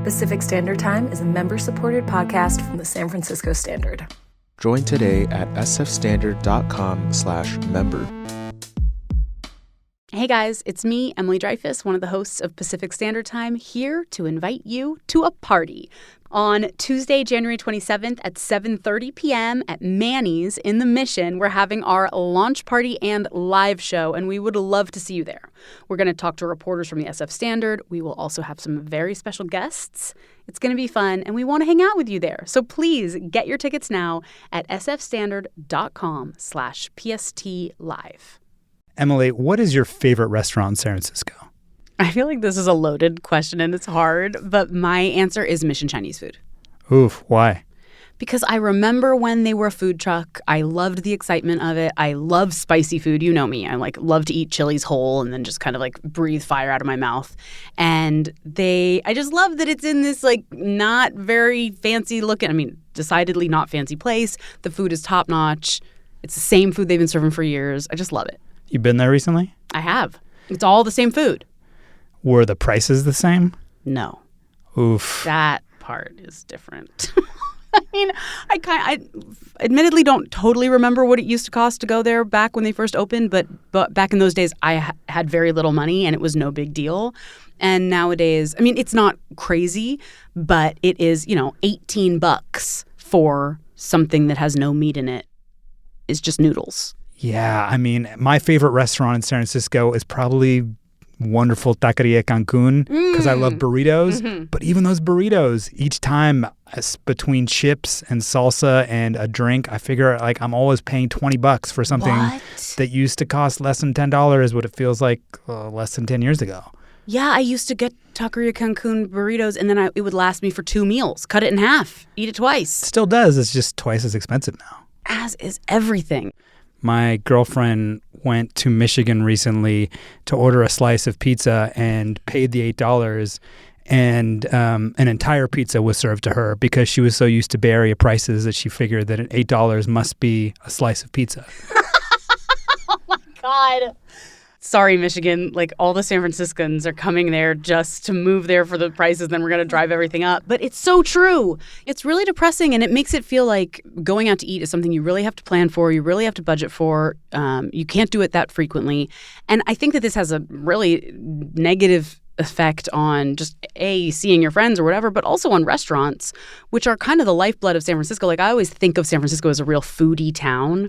Pacific Standard Time is a member-supported podcast from the San Francisco Standard. Join today at sfstandard.com/member. Hey guys, it's me, Emily Dreyfuss, one of the hosts of Pacific Standard Time, here to invite you to a party. On Tuesday, January 27th at 7:30 p.m. at Manny's in the Mission, we're having our launch party and live show, and we would love to see you there. We're going to talk to reporters from the SF Standard. We will also have some very special guests. It's going to be fun, and we want to hang out with you there. So please get your tickets now at sfstandard.com/PSTLive. Emily, what is your favorite restaurant in San Francisco? I feel like this is a loaded question and it's hard, but my answer is Mission Chinese food. Oof, why? Because I remember when they were a food truck. I loved the excitement of it. I love spicy food. You know me. I love to eat chilies whole and then just kind of breathe fire out of my mouth. And I just love that it's in this not very fancy looking, decidedly not fancy place. The food is top notch. It's the same food they've been serving for years. I just love it. You been there recently? I have. It's all the same food. Were the prices the same? No. Oof. That part is different. I admittedly don't totally remember what it used to cost to go there back when they first opened, but back in those days, I had very little money and it was no big deal. And nowadays, it's not crazy, but it is, $18 for something that has no meat in it. It's just noodles. Yeah, my favorite restaurant in San Francisco is probably wonderful Taqueria Cancun because I love burritos. Mm-hmm. But even those burritos, each time between chips and salsa and a drink, I figure I'm always paying $20 for something that used to cost less than $10 what it feels like less than 10 years ago. Yeah, I used to get Taqueria Cancun burritos and then it would last me for 2 meals. Cut it in half. Eat it twice. It still does. It's just twice as expensive now. As is everything. My girlfriend went to Michigan recently to order a slice of pizza and paid the $8, and an entire pizza was served to her because she was so used to Bay Area prices that she figured that $8 must be a slice of pizza. Oh, my God. Sorry, Michigan. All the San Franciscans are coming there just to move there for the prices, then we're going to drive everything up. But it's so true. It's really depressing, and it makes it feel like going out to eat is something you really have to plan for, you really have to budget for. You can't do it that frequently. And I think that this has a really negative effect on just seeing your friends or whatever, but also on restaurants, which are kind of the lifeblood of San Francisco. I always think of San Francisco as a real foodie town.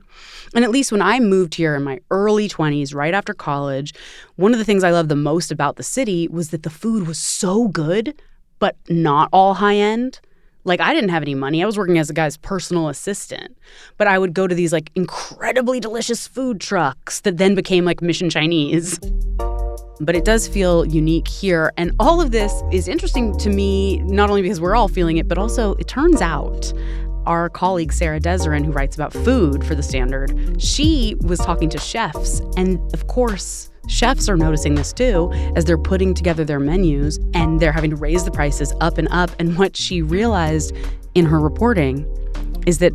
And at least when I moved here in my early 20s, right after college, one of the things I loved the most about the city was that the food was so good, but not all high end. I didn't have any money. I was working as a guy's personal assistant. But I would go to these incredibly delicious food trucks that then became Mission Chinese. But it does feel unique here. And all of this is interesting to me, not only because we're all feeling it, but also it turns out our colleague Sara Deseran, who writes about food for The Standard, she was talking to chefs. And of course, chefs are noticing this too as they're putting together their menus and they're having to raise the prices up and up. And what she realized in her reporting is that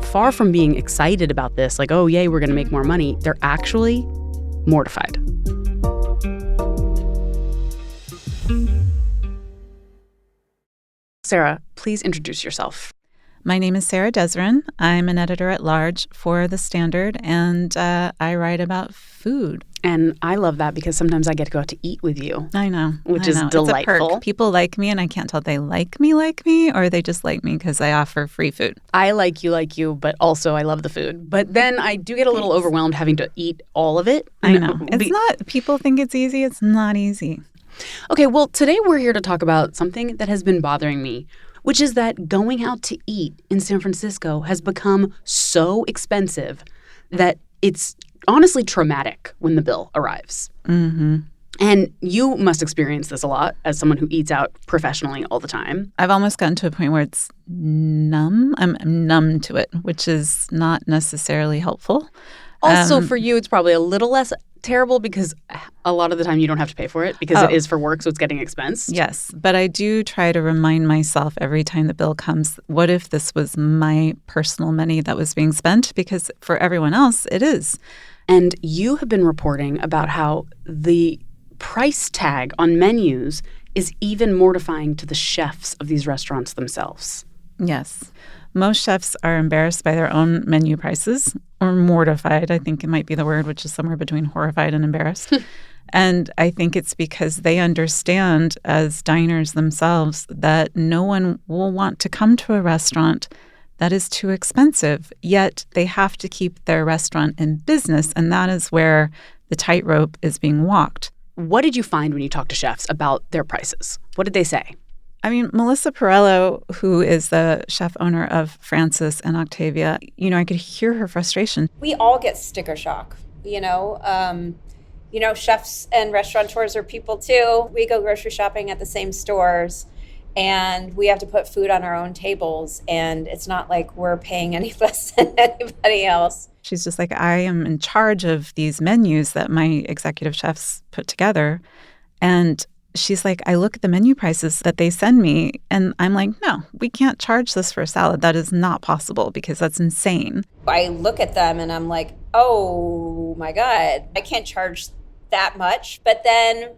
far from being excited about this, oh, yay, we're going to make more money, they're actually mortified. Sara, please introduce yourself. My name is Sara Deseran. I'm an editor-at-large for The Standard, and I write about food. And I love that because sometimes I get to go out to eat with you. I know. Which is delightful. It's a perk. People like me, and I can't tell if they like me, or they just like me because I offer free food. I like you, but also I love the food. But then I do get a little overwhelmed having to eat all of it. I know. It's not, people think it's easy. It's not easy. Okay, well, today we're here to talk about something that has been bothering me, which is that going out to eat in San Francisco has become so expensive that it's honestly traumatic when the bill arrives. Mm-hmm. And you must experience this a lot as someone who eats out professionally all the time. I've almost gotten to a point where it's numb. I'm numb to it, which is not necessarily helpful. Also, for you, it's probably a little less terrible because a lot of the time you don't have to pay for it because it is for work, so it's getting expensed. Yes, but I do try to remind myself every time the bill comes, what if this was my personal money that was being spent? Because for everyone else, it is. And you have been reporting about how the price tag on menus is even mortifying to the chefs of these restaurants themselves. Yes. Most chefs are embarrassed by their own menu prices, or mortified, I think it might be the word, which is somewhere between horrified and embarrassed. And I think it's because they understand as diners themselves that no one will want to come to a restaurant that is too expensive, yet they have to keep their restaurant in business, and that is where the tightrope is being walked. What did you find when you talked to chefs about their prices? What did they say? I mean, Melissa Perello, who is the chef owner of Francis and Octavia, I could hear her frustration. We all get sticker shock, chefs and restaurateurs are people too. We go grocery shopping at the same stores and we have to put food on our own tables. And it's not like we're paying any less than anybody else. She's just like, I am in charge of these menus that my executive chefs put together. And she's like, I look at the menu prices that they send me and I'm like, no, we can't charge this for a salad. That is not possible because that's insane. I look at them and I'm like, oh my God, I can't charge that much. But then,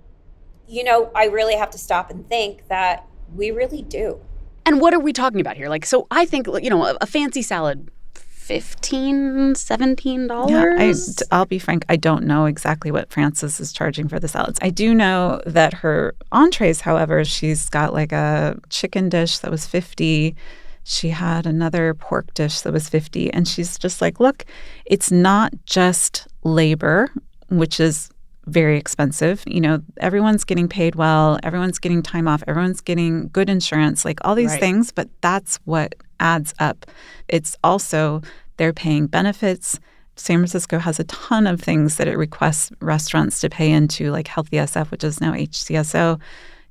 I really have to stop and think that we really do. And what are we talking about here? So I think, a fancy salad, $15, $17? Yeah, I'll be frank, I don't know exactly what Francis is charging for the salads. I do know that her entrees, however, she's got like a chicken dish that was $50. She had another pork dish that was $50. And she's just like, look, it's not just labor, which is very expensive. Everyone's getting paid well. Everyone's getting time off. Everyone's getting good insurance, like all these things. But that's what adds up. It's also they're paying benefits. San Francisco has a ton of things that it requests restaurants to pay into, like Healthy SF, which is now HCSO,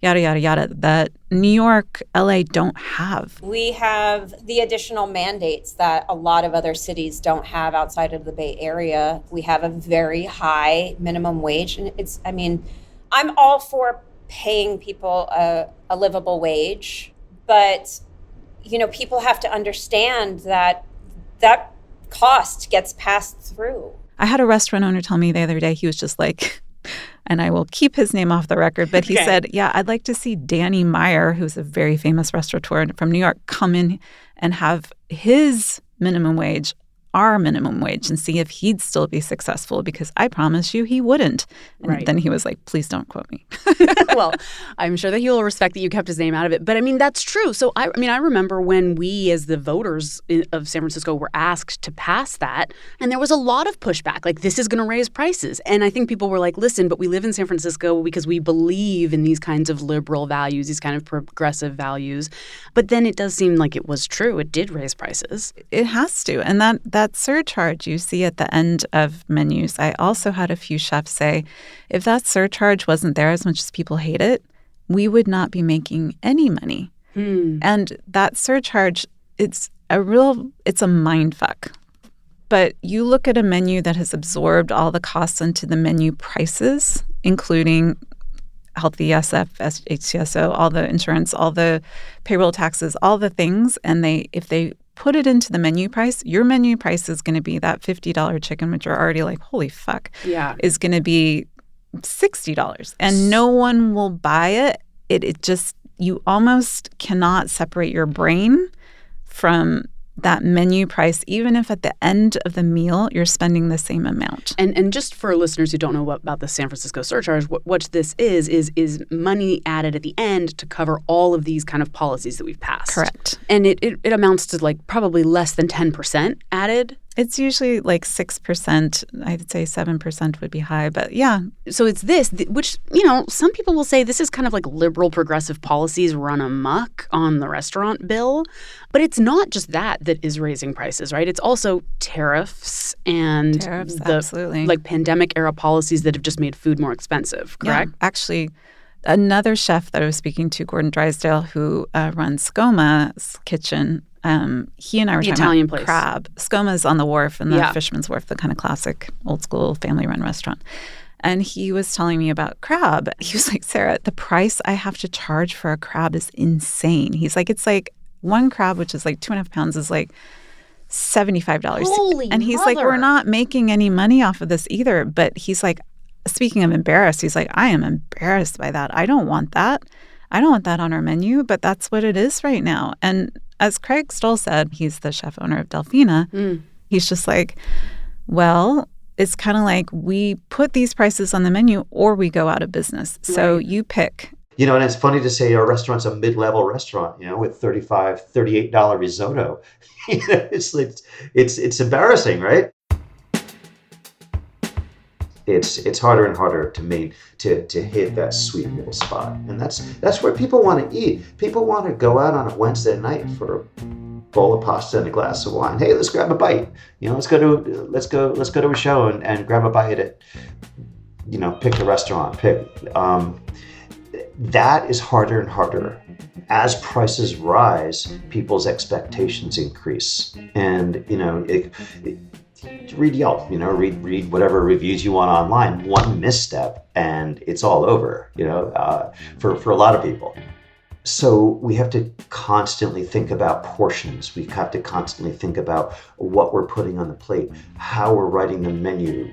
yada, yada, yada, that New York, LA don't have. We have the additional mandates that a lot of other cities don't have outside of the Bay Area. We have a very high minimum wage. And I'm all for paying people a livable wage, but, people have to understand that cost gets passed through. I had a restaurant owner tell me the other day, he was just like, and I will keep his name off the record, but he said, yeah, I'd like to see Danny Meyer, who's a very famous restaurateur from New York, come in and have his minimum wage, our minimum wage, and see if he'd still be successful, because I promise you he wouldn't. And then he was like, please don't quote me. Well, I'm sure that he will respect that you kept his name out of it. But that's true. So I remember when we as the voters of San Francisco were asked to pass that, and there was a lot of pushback, like this is going to raise prices. And I think people were like, listen, but we live in San Francisco because we believe in these kinds of liberal values, these kind of progressive values. But then it does seem like it was true. It did raise prices. It has to. And that surcharge you see at the end of menus, I also had a few chefs say, if that surcharge wasn't there, as much as people hate it, we would not be making any money. And that surcharge, it's a mind fuck. But you look at a menu that has absorbed all the costs into the menu prices, including Healthy SF, HCSO, all the insurance, all the payroll taxes, all the things, and if they put it into the menu price, your menu price is going to be that $50 chicken, which are already like, holy fuck, is going to be $60. And no one will buy it. It just, you almost cannot separate your brain from that menu price, even if at the end of the meal you're spending the same amount. And just for listeners who don't know about the San Francisco surcharge, what this is money added at the end to cover all of these kind of policies that we've passed. Correct. And it amounts to like probably less than 10% added. It's usually like 6%. I'd say 7% would be high, but yeah. So it's this, which, some people will say this is kind of like liberal progressive policies run amok on the restaurant bill. But it's not just that is raising prices, right? It's also tariffs and absolutely. Like pandemic era policies that have just made food more expensive, correct? Yeah, actually, another chef that I was speaking to, Gordon Drysdale, who runs Scoma's kitchen, he and I were talking Italian about place. crab. Scoma's on the wharf, and the Fisherman's Wharf, the kind of classic old school family-run restaurant. And he was telling me about crab. He was like, Sarah, the price I have to charge for a crab is insane. He's like, it's like one crab, which is like 2.5 pounds, is like $75. Holy and he's mother. like, we're not making any money off of this either. But he's like, speaking of embarrassed, he's like, I am embarrassed by that. I don't want that. I don't want that on our menu, but that's what it is right now. And as Craig Stoll said, he's the chef owner of Delfina. He's just like, well, it's kind of like we put these prices on the menu or we go out of business. So you pick. You know, and it's funny to say our restaurant's a mid-level restaurant, you know, with $35, $38 risotto. It's embarrassing, right? It's harder and harder to hit that sweet middle spot, and that's where people want to eat. People want to go out on a Wednesday night for a bowl of pasta and a glass of wine. Hey, let's grab a bite. You know, let's go to a show and grab a bite at, you know, pick a restaurant. That is harder and harder. As prices rise, people's expectations increase, and you know, read Yelp, you know, read whatever reviews you want online. One misstep and it's all over, you know, for a lot of people. So we have to constantly think about portions. We have to constantly think about what we're putting on the plate, how we're writing the menu.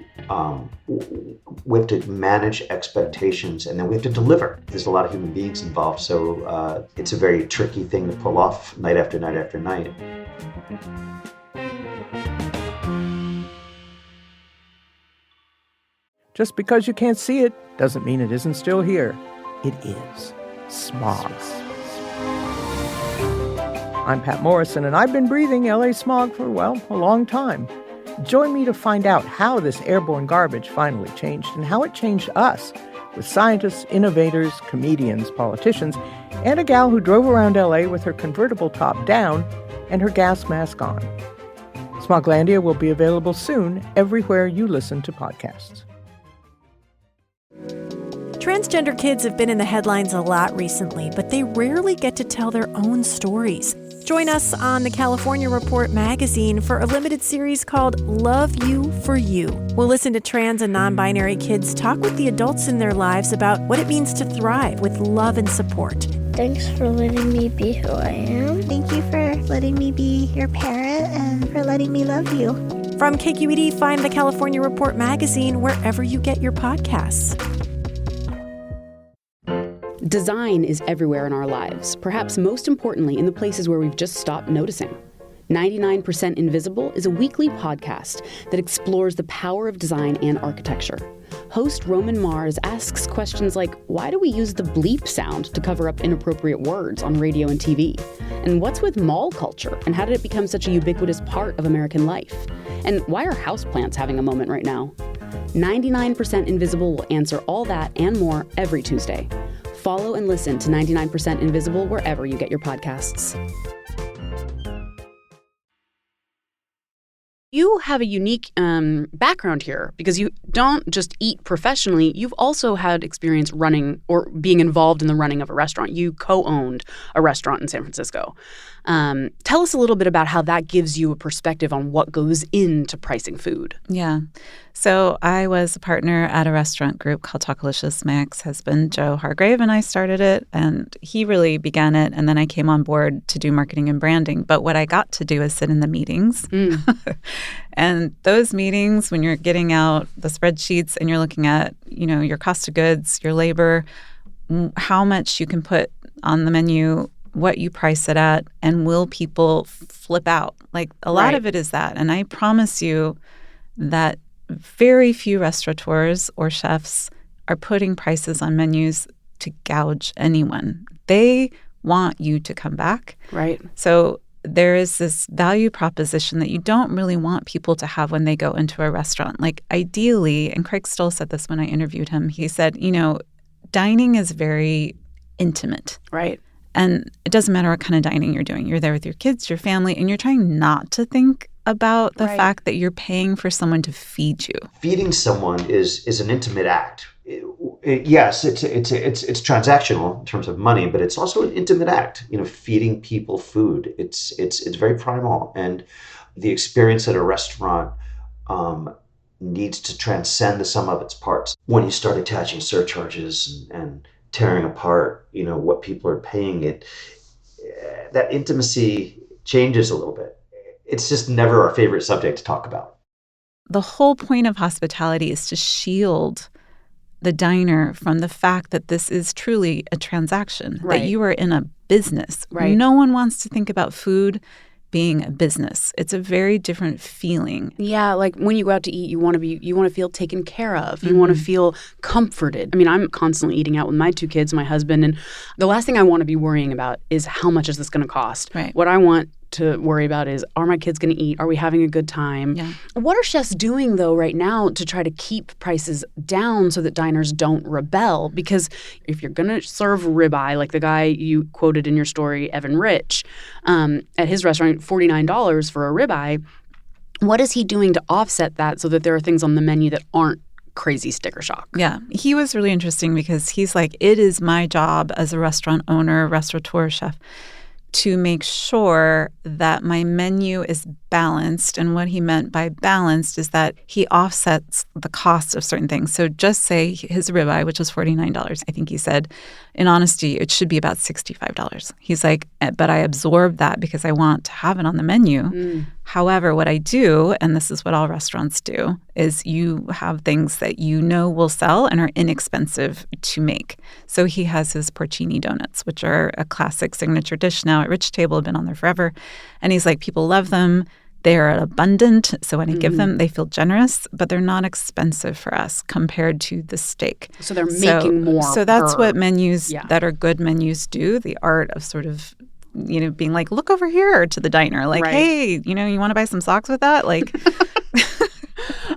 We have to manage expectations, and then we have to deliver. There's a lot of human beings involved, so it's a very tricky thing to pull off night after night after night. Just because you can't see it doesn't mean it isn't still here. It is smog. I'm Pat Morrison, and I've been breathing LA smog for, well, a long time. Join me to find out how this airborne garbage finally changed and how it changed us, with scientists, innovators, comedians, politicians, and a gal who drove around LA with her convertible top down and her gas mask on. Smoglandia will be available soon everywhere you listen to podcasts. Transgender kids have been in the headlines a lot recently, but they rarely get to tell their own stories. Join us on the California Report magazine for a limited series called Love You for You. We'll listen to trans and non-binary kids talk with the adults in their lives about what it means to thrive with love and support. Thanks for letting me be who I am. Thank you for letting me be your parent and for letting me love you. From KQED, find the California Report magazine wherever you get your podcasts. Design is everywhere in our lives, perhaps most importantly in the places where we've just stopped noticing. 99% Invisible is a weekly podcast that explores the power of design and architecture. Host Roman Mars asks questions like, why do we use the bleep sound to cover up inappropriate words on radio and TV? And what's with mall culture, and how did it become such a ubiquitous part of American life? And why are houseplants having a moment right now? 99% Invisible will answer all that and more every Tuesday. Follow and listen to 99% Invisible wherever you get your podcasts. You have a unique background here because you don't just eat professionally. You've also had experience running or being involved in the running of a restaurant. You co-owned a restaurant in San Francisco. Tell us a little bit about how that gives you a perspective on what goes into pricing food. Yeah. So I was a partner at a restaurant group called Talkalicious. My ex-husband, Joe Hargrave, and I started it, and he really began it, and then I came on board to do marketing and branding. But what I got to do is sit in the meetings. And those meetings, when you're getting out the spreadsheets and you're looking at, you know, your cost of goods, your labor, how much you can put on the menu, what you price it at, and will people flip out? Like a lot of it is that. And I promise you that very few restaurateurs or chefs are putting prices on menus to gouge anyone. They want you to come back. Right. So there is this value proposition that you don't really want people to have when they go into a restaurant. Like ideally, and Craig Stoll said this when I interviewed him, he said, you know, dining is very intimate. Right. And it doesn't matter what kind of dining you're doing. You're there with your kids, your family, and you're trying not to think about the fact that you're paying for someone to feed you. Feeding someone is an intimate act. Yes, it's transactional in terms of money, but it's also an intimate act. You know, feeding people food. It's very primal, and the experience at a restaurant needs to transcend the sum of its parts. When you start attaching surcharges and tearing apart, you know, what people are paying, that intimacy changes a little bit. It's just never our favorite subject to talk about. The whole point of hospitality is to shield the diner from the fact that this is truly a transaction, that you are in a business. Right. No one wants to think about food being a business. It's a very different feeling. Yeah, like when you go out to eat, you want to feel taken care of. You want to feel comforted. I mean, I'm constantly eating out with my 2 kids, my husband, and the last thing I want to be worrying about is how much is this going to cost. Right. What I want to worry about is, are my kids going to eat? Are we having a good time? Yeah. What are chefs doing, though, right now to try to keep prices down so that diners don't rebel? Because if you're going to serve ribeye, like the guy you quoted in your story, Evan Rich, at his restaurant, $49 for a ribeye, what is he doing to offset that so that there are things on the menu that aren't crazy sticker shock? Yeah. He was really interesting because he's like, it is my job as a restaurant owner, restaurateur, chef, to make sure that my menu is balanced. And what he meant by balanced is that he offsets the cost of certain things. So just say his ribeye, which was $49, I think he said, in honesty, it should be about $65. He's like, but I absorb that because I want to have it on the menu. However, what I do, and this is what all restaurants do, is you have things that you know will sell and are inexpensive to make. So he has his porcini donuts, which are a classic signature dish now at Rich Table, have been on there forever. And he's like, people love them. They're abundant. So when I give them, they feel generous, but they're not expensive for us compared to the steak. So they're making more. So that's what menus that are good menus do, the art of sort of, being like, look over here to the diner. Like, hey, you want to buy some socks with that? Like,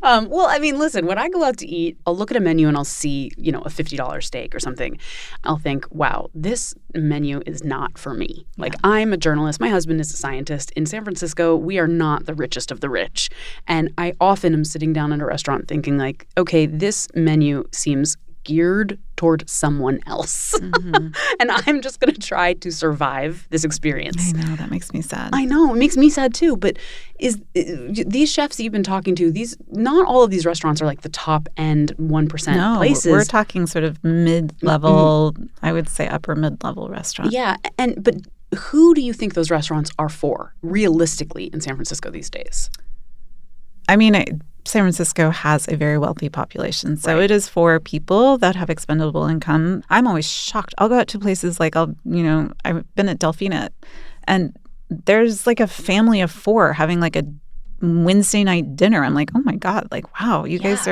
well, I mean, listen, when I go out to eat, I'll look at a menu and I'll see, a $50 steak or something. I'll think, wow, this menu is not for me. Like, I'm a journalist. My husband is a scientist. In San Francisco, we are not the richest of the rich. And I often am sitting down at a restaurant thinking like, okay, this menu seems geared toward someone else. And I'm just going to try to survive this experience. I know, that makes me sad. I know, it makes me sad too. But these chefs that you've been talking to, not all of these restaurants are like the top end 1% places. No, we're talking sort of mid-level, I would say upper mid-level restaurant. Yeah, but who do you think those restaurants are for, realistically, in San Francisco these days? I mean, San Francisco has a very wealthy population. So it is for people that have expendable income. I'm always shocked. I'll go out to places like I've been at Delfina, and there's like a family of 4 having like a Wednesday night dinner. I'm like, oh my God, like, wow, you guys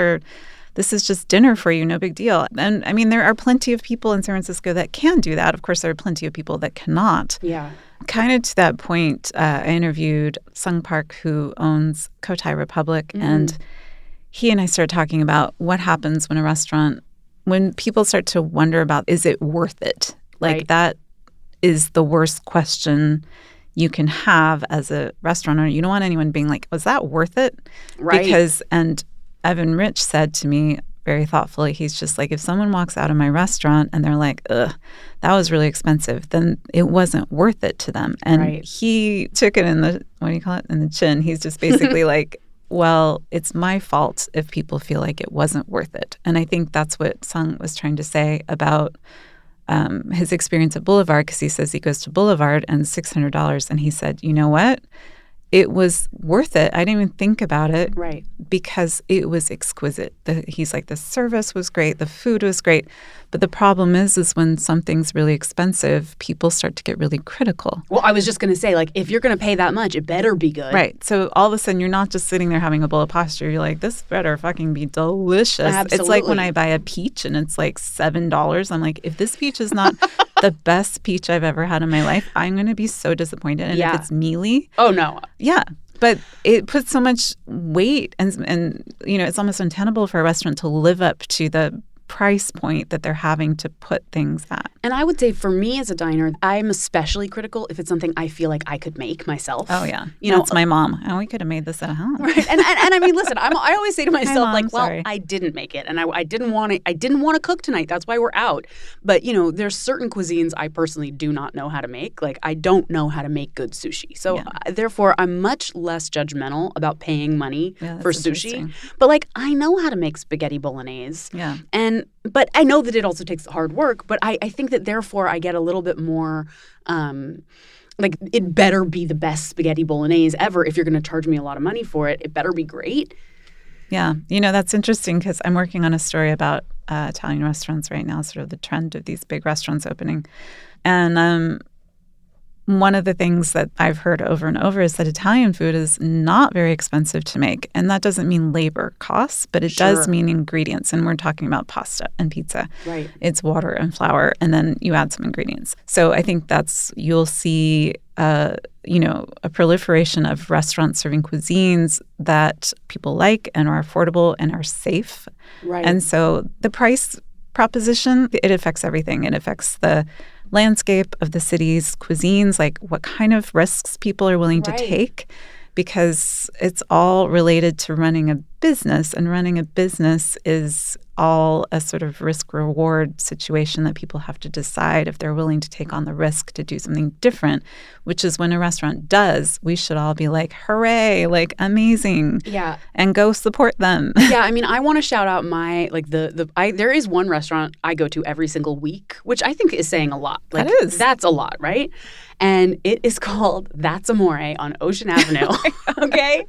this is just dinner for you, no big deal. And I mean, there are plenty of people in San Francisco that can do that. Of course, there are plenty of people that cannot. Yeah. Kind of to that point, I interviewed Sung Park, who owns Cotai Republic, and he and I started talking about what happens when people start to wonder about, is it worth it? Like, that is the worst question you can have as a restaurant owner. You don't want anyone being like, was that worth it? Right. And Evan Rich said to me very thoughtfully, he's just like, if someone walks out of my restaurant and they're like, ugh, that was really expensive, then it wasn't worth it to them. And he took it in the, in the chin. He's just basically like, well, it's my fault if people feel like it wasn't worth it. And I think that's what Sung was trying to say about his experience at Boulevard, because he says he goes to Boulevard and $600. And he said, you know what? It was worth it. I didn't even think about it. Right. Because it was exquisite. He's like, the service was great. The food was great. But the problem is when something's really expensive, people start to get really critical. Well, I was just going to say, like, if you're going to pay that much, it better be good. Right. So all of a sudden, you're not just sitting there having a bowl of pasta. You're like, this better fucking be delicious. Absolutely. It's like when I buy a peach and it's like $7. I'm like, if this peach is not the best peach I've ever had in my life, I'm going to be so disappointed. And if it's mealy. Oh, no. Yeah. But it puts so much weight and it's almost untenable for a restaurant to live up to the price point that they're having to put things at. And I would say for me as a diner, I'm especially critical if it's something I feel like I could make myself. Oh, yeah. That's my mom. Oh, we could have made this at home. Right. And I mean, listen, I always say to myself, Mom, like, well, sorry. I didn't make it. And I didn't want to cook tonight. That's why we're out. But, there's certain cuisines I personally do not know how to make. Like, I don't know how to make good sushi. So, therefore, I'm much less judgmental about paying money for sushi. But, like, I know how to make spaghetti bolognese. Yeah. But I know that it also takes hard work. But I think that therefore I get a little bit more like, it better be the best spaghetti bolognese ever. If you're going to charge me a lot of money for it, it better be great. Yeah. That's interesting because I'm working on a story about Italian restaurants right now, sort of the trend of these big restaurants opening. And one of the things that I've heard over and over is that Italian food is not very expensive to make. And that doesn't mean labor costs, but it does mean ingredients. And we're talking about pasta and pizza. Right. It's water and flour, and then you add some ingredients. So I think you'll see a proliferation of restaurants serving cuisines that people like and are affordable and are safe. Right. And so the price proposition, it affects everything. It affects the landscape of the city's cuisines, like what kind of risks people are willing to take, because it's all related to running a business, and running a business is all a sort of risk-reward situation that people have to decide if they're willing to take on the risk to do something different, which is when a restaurant does, we should all be like, hooray, like amazing. Yeah. And go support them. Yeah, I mean, I want to shout out my, like, there is one restaurant I go to every single week, which I think is saying a lot. Like, that is. That's a lot, right? And it is called That's Amore on Ocean Avenue. Okay?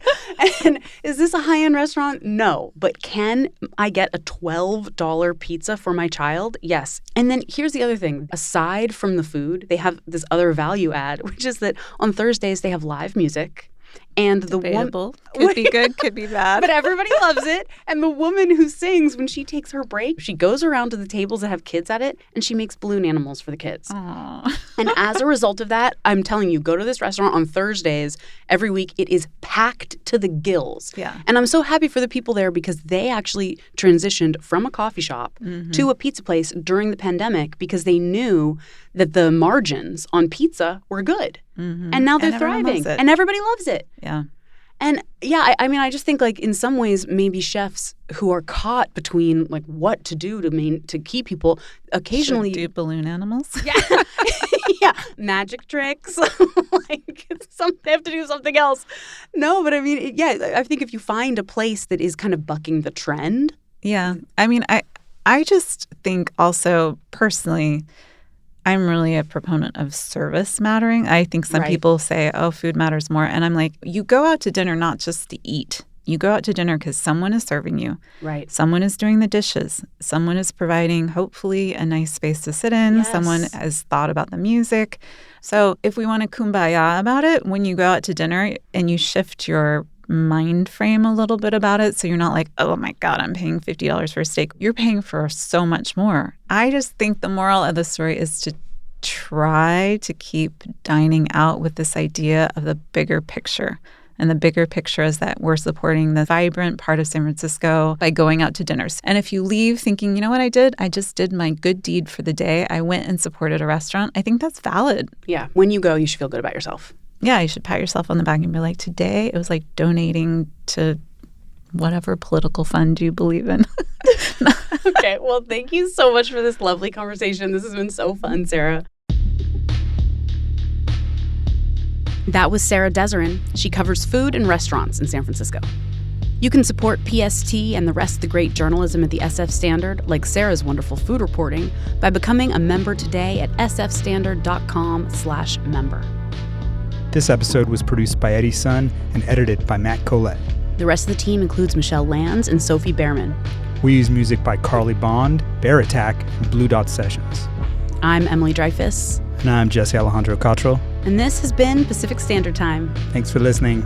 And is this a high-end restaurant? No. But can I get a $12 pizza for my child? Yes. And then here's the other thing. Aside from the food, they have this other value add, which is that on Thursdays they have live music. And the Debatable. Could be good, could be bad. But everybody loves it. And the woman who sings when she takes her break, she goes around to the tables that have kids at it, and she makes balloon animals for the kids. Aww. And as a result of that, I'm telling you, go to this restaurant on Thursdays every week. It is packed to the gills. Yeah. And I'm so happy for the people there because they actually transitioned from a coffee shop to a pizza place during the pandemic because they knew that the margins on pizza were good. And now they're thriving. And everybody loves it. Yeah. And yeah, I mean, I just think like in some ways, maybe chefs who are caught between like what to do to keep people occasionally should do balloon animals. Yeah. Yeah. Magic tricks. Like they have to do something else. No, but I mean, yeah, I think if you find a place that is kind of bucking the trend. Yeah. I mean, I just think also personally, I'm really a proponent of service mattering. I think some people say, oh, food matters more. And I'm like, you go out to dinner not just to eat. You go out to dinner because someone is serving you. Right. Someone is doing the dishes. Someone is providing, hopefully, a nice space to sit in. Yes. Someone has thought about the music. So if we want to kumbaya about it, when you go out to dinner and you shift your mind frame a little bit about it, so you're not like, oh my God, I'm paying $50 for a steak. You're paying for so much more. I just think the moral of the story is to try to keep dining out with this idea of the bigger picture. And the bigger picture is that we're supporting the vibrant part of San Francisco by going out to dinners. And if you leave thinking, you know what I did? I just did my good deed for the day. I went and supported a restaurant. I think that's valid. Yeah. When you go, you should feel good about yourself. Yeah, you should pat yourself on the back and be like, today it was like donating to whatever political fund you believe in. Okay, well, thank you so much for this lovely conversation. This has been so fun, Sara. That was Sara Deseran. She covers food and restaurants in San Francisco. You can support PST and the rest of the great journalism at the SF Standard, like Sarah's wonderful food reporting, by becoming a member today at sfstandard.com/member. This episode was produced by Eddie Sun and edited by Matt Collette. The rest of the team includes Michelle Lands and Sophie Behrman. We use music by Carly Bond, Bear Attack, and Blue Dot Sessions. I'm Emily Dreyfuss. And I'm Jesse Alejandro Cottrell. And this has been Pacific Standard Time. Thanks for listening.